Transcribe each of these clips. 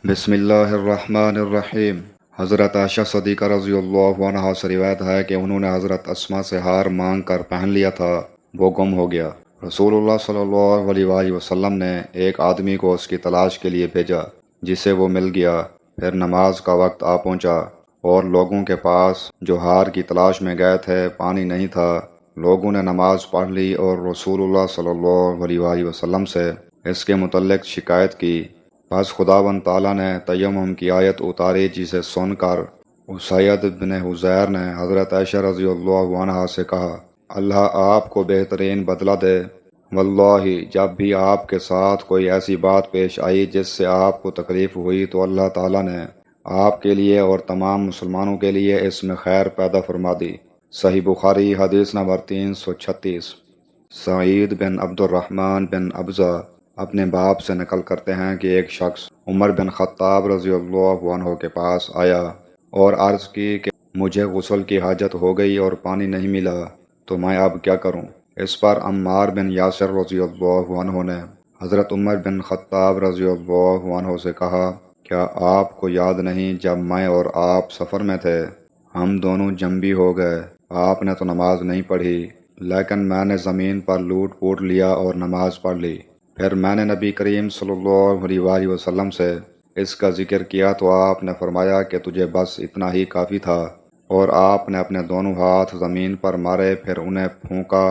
بسم اللہ الرحمن الرحیم۔ حضرت عائشہ صدیقہ رضی اللہ عنہا سے روایت ہے کہ انہوں نے حضرت اسما سے ہار مانگ کر پہن لیا تھا، وہ گم ہو گیا۔ رسول اللہ صلی اللہ علیہ وآلہ وسلم نے ایک آدمی کو اس کی تلاش کے لیے بھیجا، جسے وہ مل گیا۔ پھر نماز کا وقت آ پہنچا اور لوگوں کے پاس جو ہار کی تلاش میں گئے تھے پانی نہیں تھا۔ لوگوں نے نماز پڑھ لی اور رسول اللہ صلی اللہ علیہ وآلہ وسلم سے اس کے متعلق شکایت کی۔ بس خداوند تعالیٰ نے تیمم کی آیت اتاری، جسے سن کر اسید بن حضیر نے حضرت عائشہ رضی اللہ عنہا سے کہا، اللہ آپ کو بہترین بدلہ دے۔ واللہ جب بھی آپ کے ساتھ کوئی ایسی بات پیش آئی جس سے آپ کو تکلیف ہوئی تو اللہ تعالیٰ نے آپ کے لیے اور تمام مسلمانوں کے لیے اس میں خیر پیدا فرما دی۔ صحیح بخاری حدیث نمبر 336۔ سعید بن عبد الرحمن بن ابزہ اپنے باپ سے نقل کرتے ہیں کہ ایک شخص عمر بن خطاب رضی اللہ عنہ کے پاس آیا اور عرض کی کہ مجھے غسل کی حاجت ہو گئی اور پانی نہیں ملا، تو میں اب کیا کروں؟ اس پر عمار بن یاسر رضی اللہ عنہ نے حضرت عمر بن خطاب رضی اللہ عنہ سے کہا، کیا آپ کو یاد نہیں جب میں اور آپ سفر میں تھے؟ ہم دونوں جنبی ہو گئے، آپ نے تو نماز نہیں پڑھی، لیکن میں نے زمین پر لوٹ پوٹ لیا اور نماز پڑھ لی۔ پھر میں نے نبی کریم صلی اللہ علیہ وآلہ وسلم سے اس کا ذکر کیا تو آپ نے فرمایا کہ تجھے بس اتنا ہی کافی تھا، اور آپ نے اپنے دونوں ہاتھ زمین پر مارے، پھر انہیں پھونکا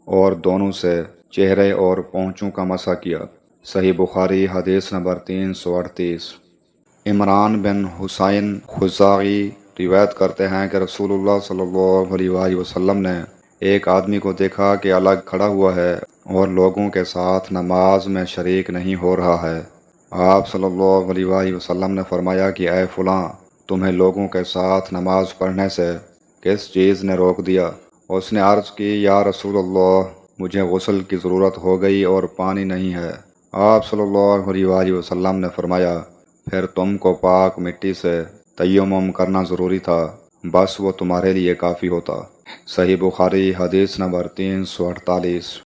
اور دونوں سے چہرے اور پونچھوں کا مسح کیا۔ صحیح بخاری حدیث نمبر 338۔ عمران بن حسین خزاعی روایت کرتے ہیں کہ رسول اللہ صلی اللہ علیہ وآلہ وسلم نے ایک آدمی کو دیکھا کہ الگ کھڑا ہوا ہے اور لوگوں کے ساتھ نماز میں شریک نہیں ہو رہا ہے۔ آپ صلی اللہ علیہ وآلہ وسلم نے فرمایا کہ اے فلاں، تمہیں لوگوں کے ساتھ نماز پڑھنے سے کس چیز نے روک دیا؟ اس نے عرض کی، یا رسول اللہ، مجھے غسل کی ضرورت ہو گئی اور پانی نہیں ہے۔ آپ صلی اللہ علیہ وآلہ وسلم نے فرمایا، پھر تم کو پاک مٹی سے تیمم کرنا ضروری تھا، بس وہ تمہارے لیے کافی ہوتا۔ صحیح بخاری حدیث نمبر 348۔